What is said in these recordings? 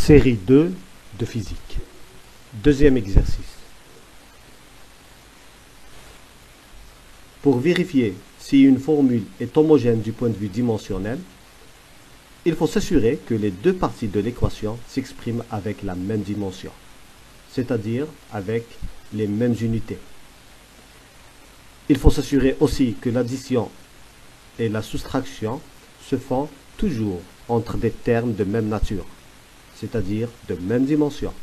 Série 2 de physique. Deuxième exercice. Pour vérifier si une formule est homogène du point de vue dimensionnel, il faut s'assurer que les deux parties de l'équation s'expriment avec la même dimension, c'est-à-dire avec les mêmes unités. Il faut s'assurer aussi que l'addition et la soustraction se font toujours entre des termes de même nature, c'est-à-dire de même dimension.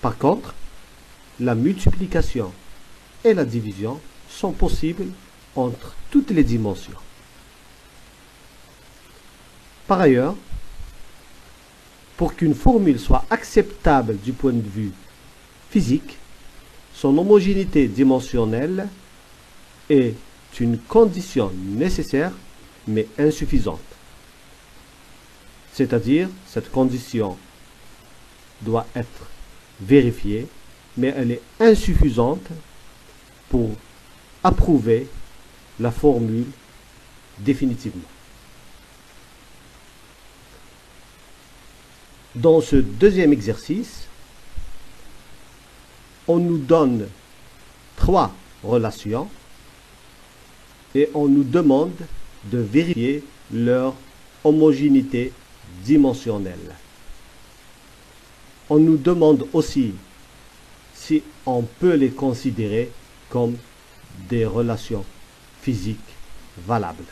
Par contre, la multiplication et la division sont possibles entre toutes les dimensions. Par ailleurs, pour qu'une formule soit acceptable du point de vue physique, son homogénéité dimensionnelle est une condition nécessaire mais insuffisante. C'est-à-dire, cette condition doit être vérifiée, mais elle est insuffisante pour approuver la formule définitivement. Dans ce deuxième exercice, on nous donne 3 relations et on nous demande de vérifier leur homogénéité dimensionnelle. On nous demande aussi si on peut les considérer comme des relations physiques valables.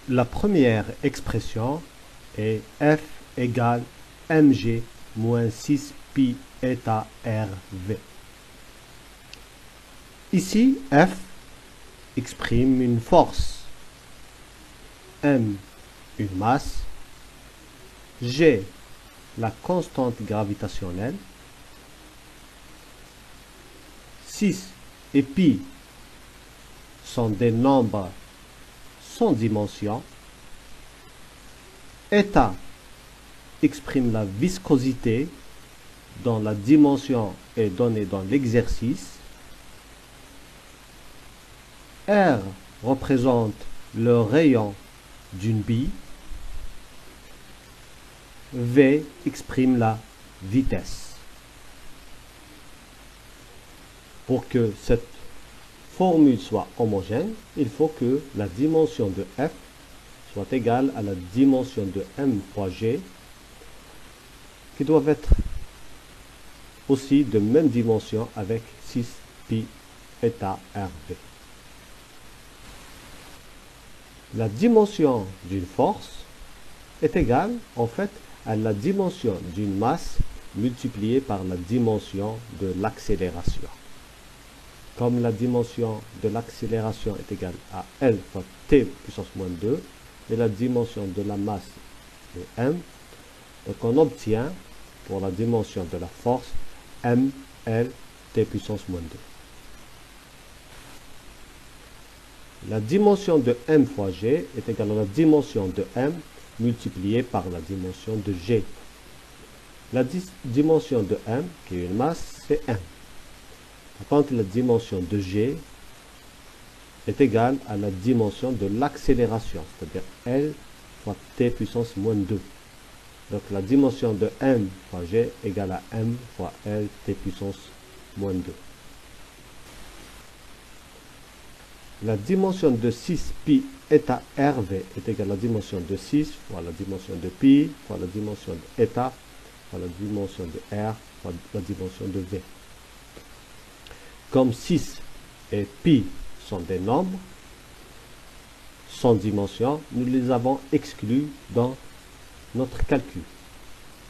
La première expression est f égale mg moins 6 pi eta rv. Ici, F exprime une force, M une masse, G la constante gravitationnelle, 6 et pi sont des nombres sans dimension, Eta exprime la viscosité dont la dimension est donnée dans l'exercice, R représente le rayon d'une bille, V exprime la vitesse. Pour que cette formule soit homogène, il faut que la dimension de F soit égale à la dimension de M fois G, qui doivent être aussi de même dimension avec 6 pi eta rv. La dimension d'une force est égale en fait à la dimension d'une masse multipliée par la dimension de l'accélération. Comme la dimension de l'accélération est égale à L fois t puissance moins 2 et la dimension de la masse est M, donc on obtient pour la dimension de la force mL t puissance moins 2. La dimension de m fois g est égale à la dimension de m multipliée par la dimension de g. La dimension de m, qui est une masse, c'est m. Par contre, la dimension de g est égale à la dimension de l'accélération, c'est-à-dire L fois t puissance moins 2. Donc la dimension de m fois g est égale à m fois L t puissance moins 2. La dimension de 6 pi eta rv est égale à la dimension de 6 fois la dimension de pi fois la dimension de eta fois la dimension de r fois la dimension de v. Comme 6 et pi sont des nombres sans dimension, nous les avons exclus dans notre calcul.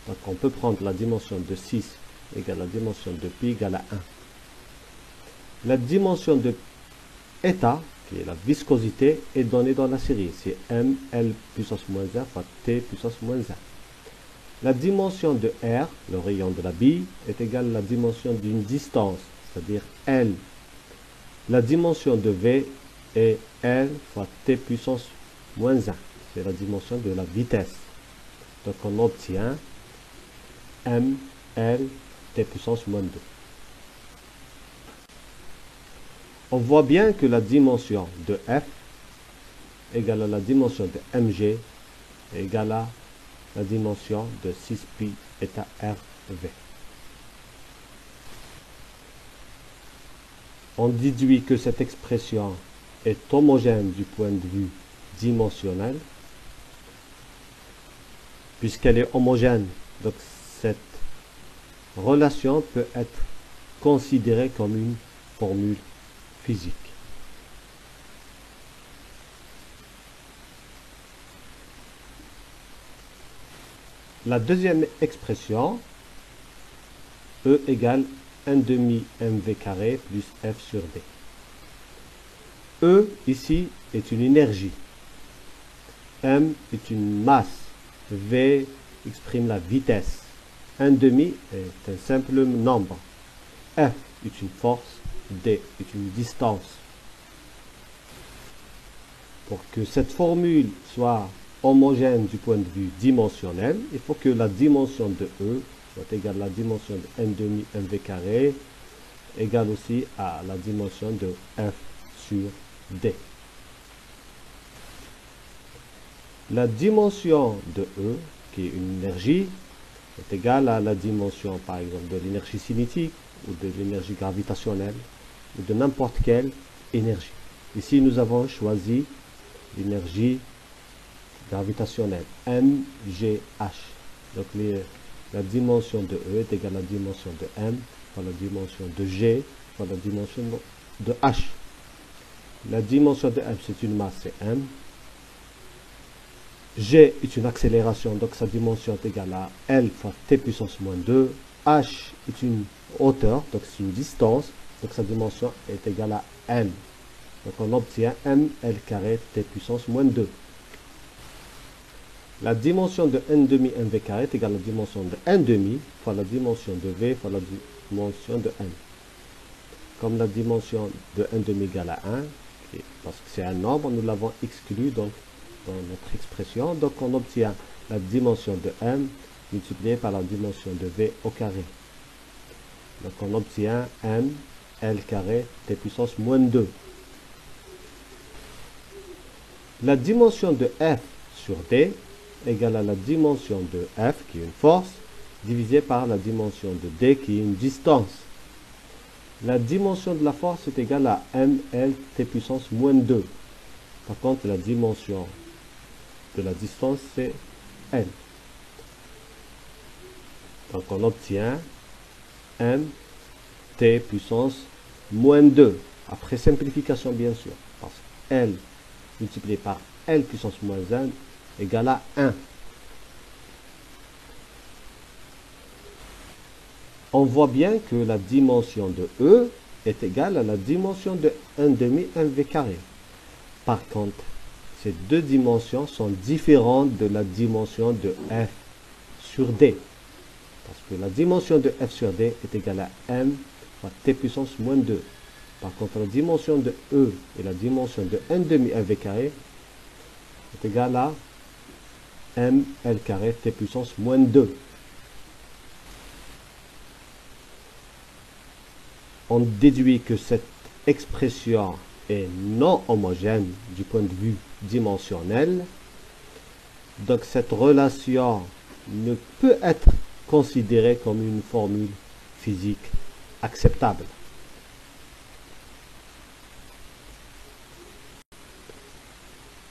Donc on peut prendre la dimension de 6 égale à la dimension de pi égale à 1. La dimension de eta, qui est la viscosité, est donnée dans la série. C'est mL puissance moins 1 fois t puissance moins 1. La dimension de R, le rayon de la bille, est égale à la dimension d'une distance, c'est-à-dire L. La dimension de V est L fois t puissance moins 1. C'est la dimension de la vitesse. Donc on obtient mL t puissance moins 2. On voit bien que la dimension de F égale à la dimension de mg égale à la dimension de 6pi eta rv. On déduit que cette expression est homogène du point de vue dimensionnel, puisqu'elle est homogène. Donc cette relation peut être considérée comme une formule physique. La deuxième expression, E égale 1 demi mv carré plus F sur D. E, ici, est une énergie. M est une masse. V exprime la vitesse. 1 demi est un simple nombre. F est une force. D est une distance. Pour que cette formule soit homogène du point de vue dimensionnel, il faut que la dimension de E soit égale à la dimension de 1 demi mv carré, égale aussi à la dimension de F sur D. La dimension de E, qui est une énergie, est égale à la dimension, par exemple, de l'énergie cinétique, ou de l'énergie gravitationnelle, ou de n'importe quelle énergie. Ici, nous avons choisi l'énergie gravitationnelle, mgh. Donc, la dimension de E est égale à la dimension de m fois la dimension de g fois la dimension de h. La dimension de m, c'est une masse, c'est m. G est une accélération, donc sa dimension est égale à L fois t puissance moins 2. H est une hauteur, donc c'est une distance, donc sa dimension est égale à m. Donc on obtient ml carré t puissance moins 2. La dimension de 1 demi mv carré est égale à la dimension de 1 demi fois la dimension de v fois la dimension de m. Comme la dimension de 1 demi égale à 1, parce que c'est un nombre, nous l'avons exclu donc dans notre expression. Donc on obtient la dimension de m multipliée par la dimension de v au carré. Donc on obtient m L carré t puissance moins 2. La dimension de F sur D égale à la dimension de F, qui est une force, divisée par la dimension de D, qui est une distance. La dimension de la force est égale à ml t puissance moins 2. Par contre, la dimension de la distance, c'est L. Donc on obtient m t puissance moins 2. Après simplification, bien sûr, parce que L multiplié par L puissance moins 1 égale à 1. On voit bien que la dimension de E est égale à la dimension de 1 demi mv carré. Par contre, ces deux dimensions sont différentes de la dimension de F sur D. Parce que la dimension de F sur D est égale à m fois t puissance moins 2. Par contre, la dimension de E et la dimension de 1 demi mv carré est égale à m L carré t puissance moins 2. On déduit que cette expression est non homogène du point de vue dimensionnel. Donc cette relation ne peut être considérée comme une formule physique acceptable.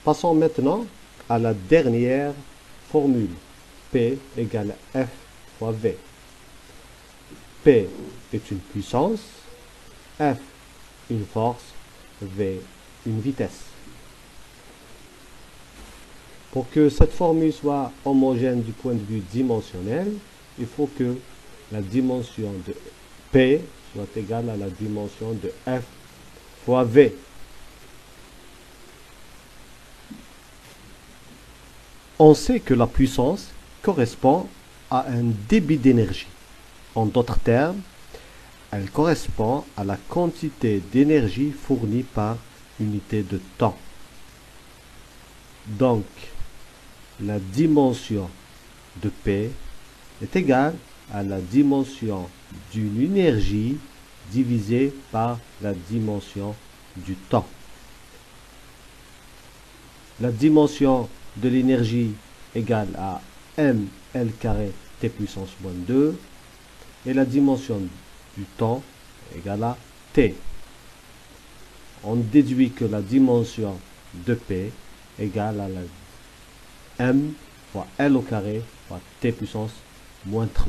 Passons maintenant à la dernière formule. P égale F fois V. P est une puissance, F une force, V une vitesse. Pour que cette formule soit homogène du point de vue dimensionnel, il faut que la dimension de P soit égale à la dimension de F fois V. On sait que la puissance correspond à un débit d'énergie. En d'autres termes, elle correspond à la quantité d'énergie fournie par unité de temps. Donc, la dimension de P est égale à la dimension d'une énergie divisée par la dimension du temps. La dimension de l'énergie égale à mL carré t puissance moins 2 et la dimension du temps égale à t. On déduit que la dimension de P égale à la m fois L au carré fois t puissance moins 3.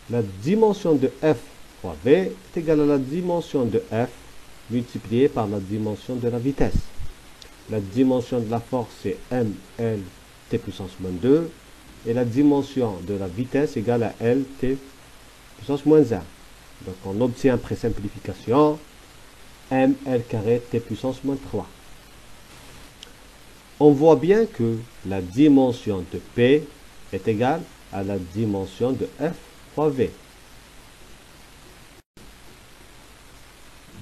La dimension de F fois V est égale à la dimension de F multipliée par la dimension de la vitesse. La dimension de la force est mL t puissance moins 2 et la dimension de la vitesse égale à L t puissance moins 1. Donc on obtient après simplification mL carré t puissance moins 3. On voit bien que la dimension de P est égale à la dimension de F fois V.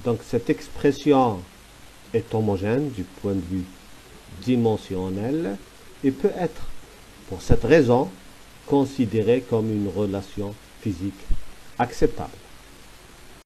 Donc cette expression est homogène du point de vue dimensionnel et peut être, pour cette raison, considérée comme une relation physique acceptable.